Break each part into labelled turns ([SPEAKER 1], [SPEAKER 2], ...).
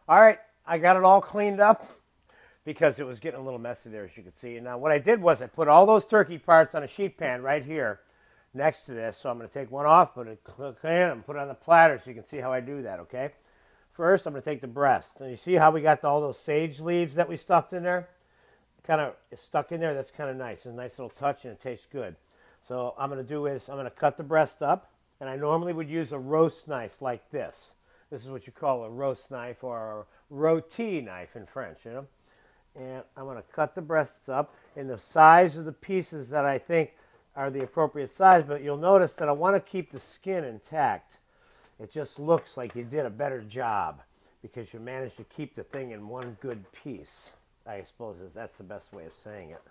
[SPEAKER 1] All right, I got it all cleaned up because it was getting a little messy there, as you can see. And now what I did was I put all those turkey parts on a sheet pan right here next to this. So I'm going to take one off, put it clean, and put it on the platter so you can see how I do that, okay? First, I'm going to take the breast. And you see how we got all those sage leaves that we stuffed in there? Kind of stuck in there. That's kind of nice. It's a nice little touch, and it tastes good. So what I'm going to do is I'm going to cut the breast up, and I normally would use a roast knife like this. This is what you call a roast knife or a rôti knife in French, you know? And I'm going to cut the breasts up in the size of the pieces that I think are the appropriate size, but you'll notice that I want to keep the skin intact. It just looks like you did a better job because you managed to keep the thing in one good piece. I suppose that's the best way of saying it.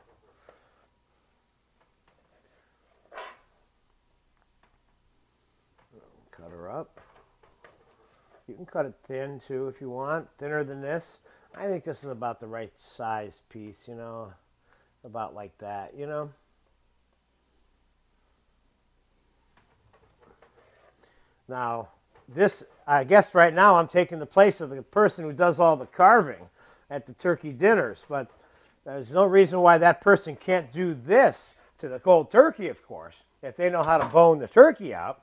[SPEAKER 1] Cut her up. You can cut it thin too if you want, thinner than this. I think this is about the right size piece, you know, about like that, you know. Now, this, I guess right now I'm taking the place of the person who does all the carving at the turkey dinners, but there's no reason why that person can't do this to the cold turkey, of course, if they know how to bone the turkey out.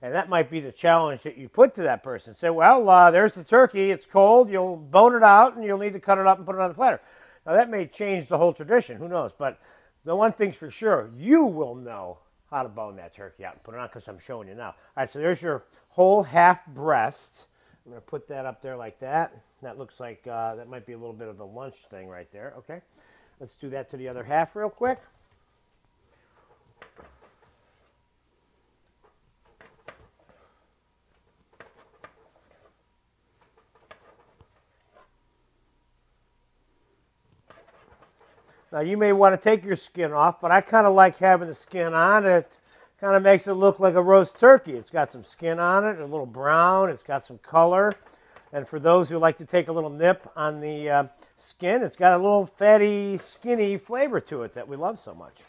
[SPEAKER 1] And that might be the challenge that you put to that person. Say, well, there's the turkey. It's cold. You'll bone it out, and you'll need to cut it up and put it on the platter. Now, that may change the whole tradition. Who knows? But the one thing's for sure, you will know how to bone that turkey out and put it on because I'm showing you now. All right, so there's your whole half breast. I'm going to put that up there like that. That looks like that might be a little bit of a lunch thing right there. Okay, let's do that to the other half real quick. Now, you may want to take your skin off, but I kind of like having the skin on. It kind of makes it look like a roast turkey. It's got some skin on it, a little brown. It's got some color. And for those who like to take a little nip on the skin, it's got a little fatty, skinny flavor to it that we love so much.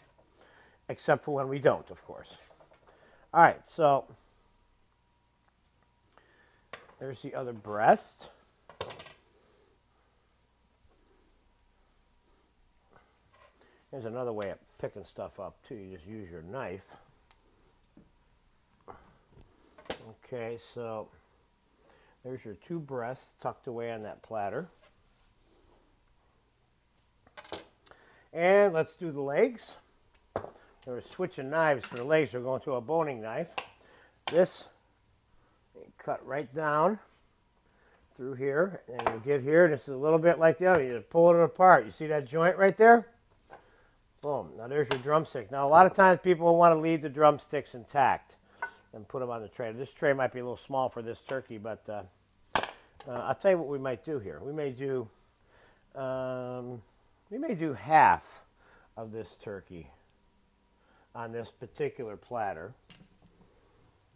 [SPEAKER 1] Except for when we don't, of course. All right, so there's the other breast. There's another way of picking stuff up, too. You just use your knife. Okay, so there's your two breasts tucked away on that platter. And let's do the legs. We're switching knives for the legs. We're going to a boning knife. This, you cut right down through here. And you get here, and it's a little bit like the other. You just pull it apart. You see that joint right there? Boom. Now there's your drumstick. Now a lot of times people will want to leave the drumsticks intact and put them on the tray. This tray might be a little small for this turkey, but I'll tell you what we might do here. We may do half of this turkey on this particular platter.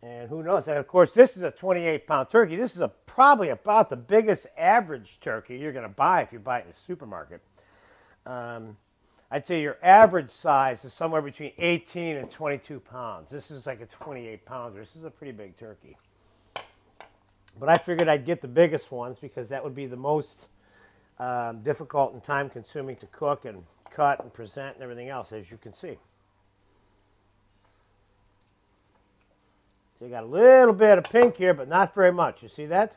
[SPEAKER 1] And who knows? And of course, this is a 28-pound turkey. This is probably about the biggest average turkey you're going to buy if you buy it in the supermarket. I'd say your average size is somewhere between 18 and 22 pounds. This is like a 28-pounder. This is a pretty big turkey. But I figured I'd get the biggest ones because that would be the most difficult and time-consuming to cook and cut and present and everything else, as you can see. So you got a little bit of pink here, but not very much. You see that?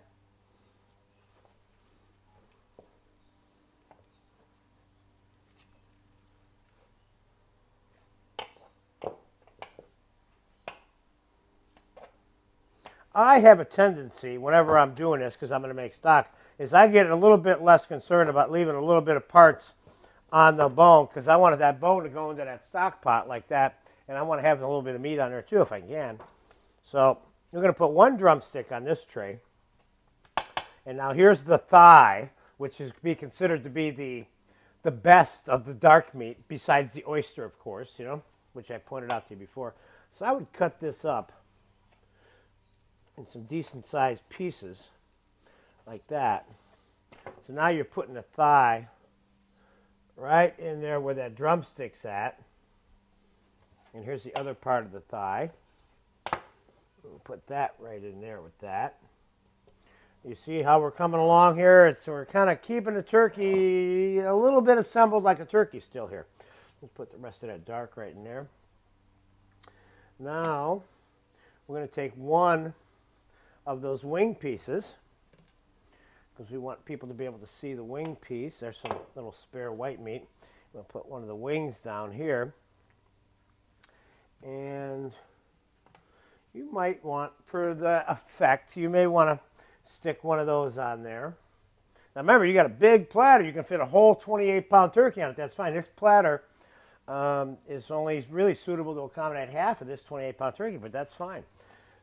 [SPEAKER 1] I have a tendency, whenever I'm doing this, because I'm going to make stock, is I get a little bit less concerned about leaving a little bit of parts on the bone, because I wanted that bone to go into that stock pot like that, and I want to have a little bit of meat on there too if I can. So we're going to put one drumstick on this tray, and now here's the thigh, which is be considered to be the best of the dark meat, besides the oyster, of course, you know, which I pointed out to you before. So I would cut this up in some decent sized pieces like that. So now you're putting the thigh right in there where that drumstick's at. And here's the other part of the thigh. We'll put that right in there with that. You see how we're coming along here? We're kind of keeping the turkey a little bit assembled like a turkey still here. Let's put the rest of that dark right in there. Now, we're going to take one of those wing pieces, because we want people to be able to see the wing piece. There's some little spare white meat. We'll put one of the wings down here. And you might want, for the effect, you may want to stick one of those on there. Now remember, you got a big platter. You can fit a whole 28-pound turkey on it. That's fine. This platter is only really suitable to accommodate half of this 28-pound turkey, but that's fine.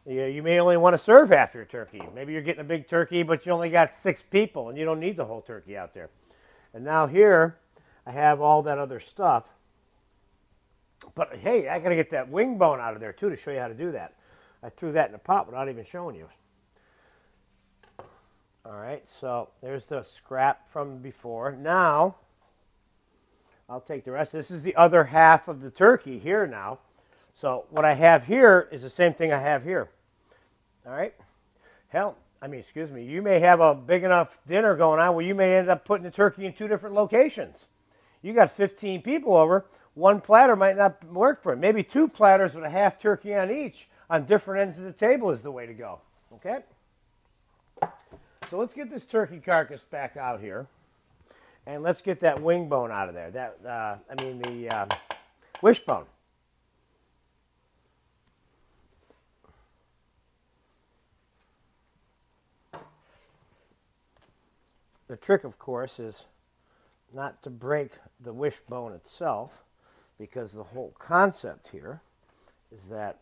[SPEAKER 1] You may only want to serve half your turkey. Maybe you're getting a big turkey, but you only got 6 people, and you don't need the whole turkey out there. And now here, I have all that other stuff. But hey, I got to get that wing bone out of there, too, to show you how to do that. I threw that in the pot without even showing you. All right, so there's the scrap from before. Now, I'll take the rest. This is the other half of the turkey here now. So what I have here is the same thing I have here. All right? Excuse me, you may have a big enough dinner going on where you may end up putting the turkey in 2 different locations. You got 15 people over, 1 platter might not work for it. Maybe 2 platters with a half turkey on each on different ends of the table is the way to go. Okay? So let's get this turkey carcass back out here. And let's get that wing bone out of there. The wishbone. The trick, of course, is not to break the wishbone itself, because the whole concept here is that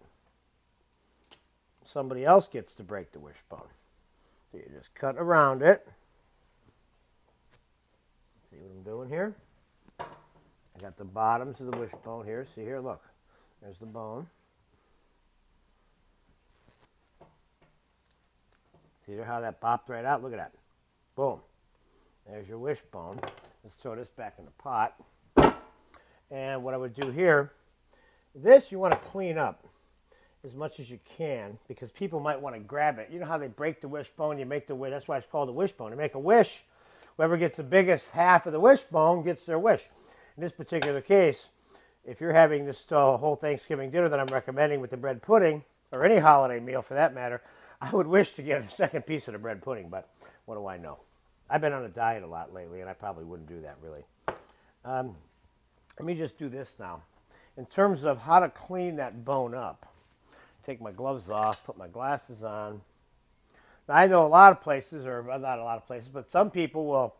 [SPEAKER 1] somebody else gets to break the wishbone. So you just cut around it. See what I'm doing here? I got the bottoms of the wishbone here. See here, look. There's the bone. See there how that popped right out? Look at that. Boom. There's your wishbone. Let's throw this back in the pot. And what I would do here, this you want to clean up as much as you can, because people might want to grab it. You know how they break the wishbone? You make the wish. That's why it's called a wishbone. You make a wish. Whoever gets the biggest half of the wishbone gets their wish. In this particular case, if you're having this whole Thanksgiving dinner that I'm recommending with the bread pudding, or any holiday meal for that matter, I would wish to get a second piece of the bread pudding, but what do I know? I've been on a diet a lot lately, and I probably wouldn't do that, really. Let me just do this now. In terms of how to clean that bone up, take my gloves off, put my glasses on. Now, I know a lot of places, or not a lot of places, but some people will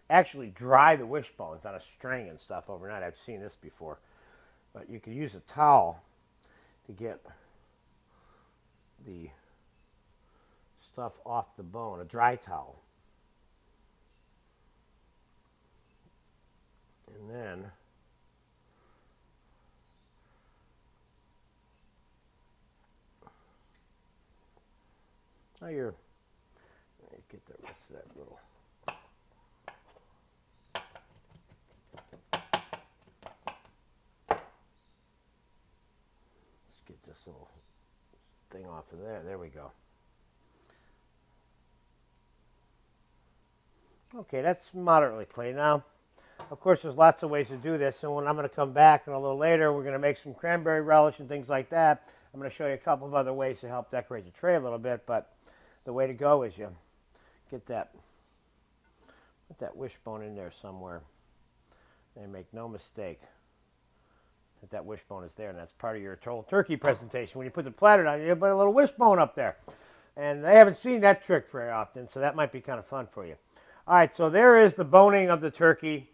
[SPEAKER 1] actually dry the wishbones on a string and stuff overnight. I've seen this before. But you could use a towel to get the stuff off the bone, a dry towel. And then now get the rest of that little. Let's get this little thing off of there. There we go. Okay, that's moderately clean. Now, of course, there's lots of ways to do this, and when I'm going to come back and a little later, we're going to make some cranberry relish and things like that. I'm going to show you a couple of other ways to help decorate the tray a little bit, but the way to go is you put that wishbone in there somewhere, and make no mistake that wishbone is there, and that's part of your whole turkey presentation. When you put the platter down, you put a little wishbone up there, and they haven't seen that trick very often, so that might be kind of fun for you. All right, so there is the boning of the turkey.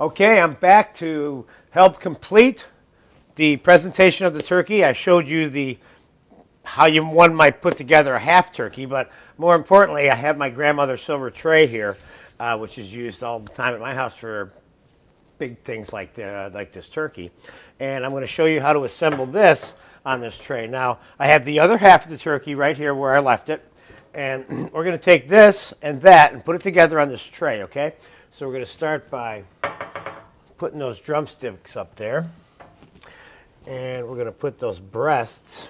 [SPEAKER 1] Okay, I'm back to help complete the presentation of the turkey. I showed you how one might put together a half turkey, but more importantly, I have my grandmother's silver tray here, which is used all the time at my house for big things like this turkey. And I'm going to show you how to assemble this on this tray. Now, I have the other half of the turkey right here where I left it, and we're going to take this and that and put it together on this tray, okay? So we're going to start by putting those drumsticks up there, and we're going to put those breasts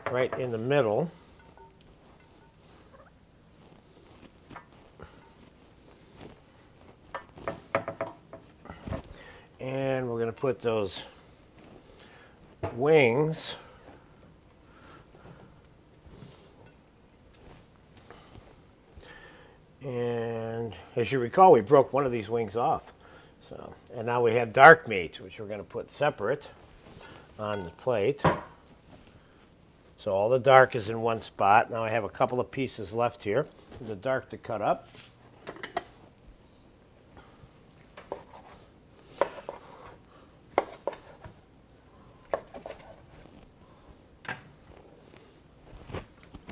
[SPEAKER 1] right in the middle. And we're going to put those wings and as you recall, we broke one of these wings off. So, and now we have dark meat, which we're going to put separate on the plate. So all the dark is in one spot. Now I have a couple of pieces left here, the dark to cut up.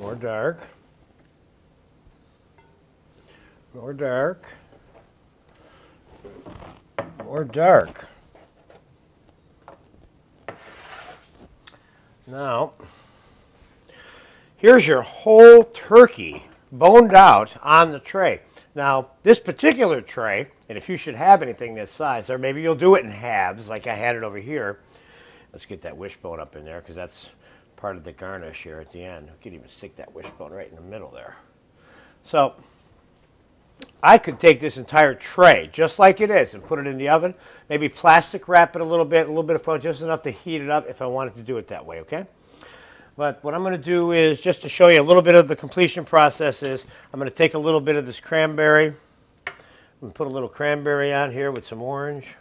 [SPEAKER 1] More dark. More dark. More dark. Now, here's your whole turkey boned out on the tray. Now, this particular tray, and if you should have anything this size, or maybe you'll do it in halves like I had it over here. Let's get that wishbone up in there because that's part of the garnish here at the end. You could even stick that wishbone right in the middle there. So, I could take this entire tray, just like it is, and put it in the oven. Maybe plastic wrap it a little bit of foil, just enough to heat it up if I wanted to do it that way, okay? But what I'm going to do is, just to show you a little bit of the completion process is, I'm going to take a little bit of this cranberry. I'm going to put a little cranberry on here with some orange.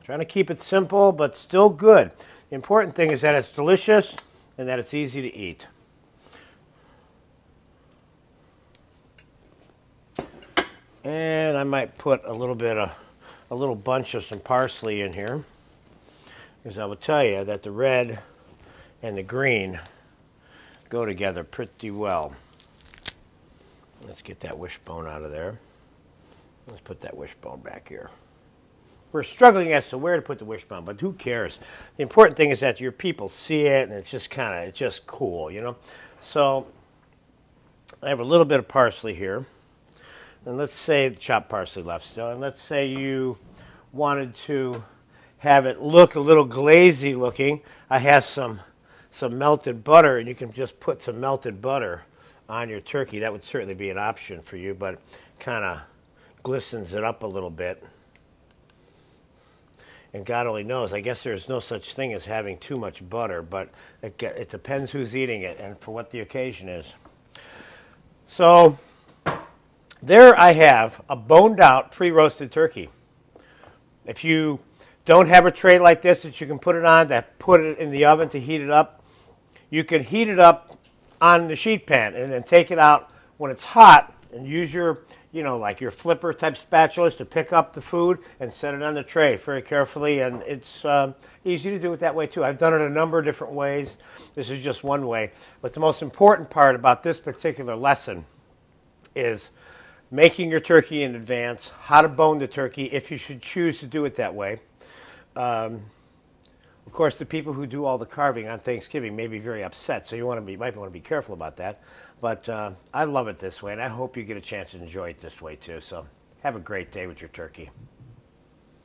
[SPEAKER 1] Trying to keep it simple, but still good. The important thing is that it's delicious and that it's easy to eat. And I might put a little bunch of some parsley in here, because I will tell you that the red and the green go together pretty well. Let's get that wishbone out of there. Let's put that wishbone back here. We're struggling as to where to put the wishbone, but who cares? The important thing is that your people see it, and it's just cool, you know? So I have a little bit of parsley here. And let's say the chopped parsley left still, and let's say you wanted to have it look a little glazy looking. I have some melted butter, and you can just put some melted butter on your turkey. That would certainly be an option for you, but kind of glistens it up a little bit. And God only knows, I guess there's no such thing as having too much butter, but it depends who's eating it and for what the occasion is. So there I have a boned out pre-roasted turkey. If you don't have a tray like this that you can put it on, put it in the oven to heat it up, you can heat it up on the sheet pan and then take it out when it's hot and use your, like your flipper type spatulas to pick up the food and set it on the tray very carefully, and it's easy to do it that way too. I've done it a number of different ways. This is just one way. But the most important part about this particular lesson is making your turkey in advance, how to bone the turkey if you should choose to do it that way. Of course, the people who do all the carving on Thanksgiving may be very upset, so you might want to be careful about that. But I love it this way, and I hope you get a chance to enjoy it this way too. So have a great day with your turkey.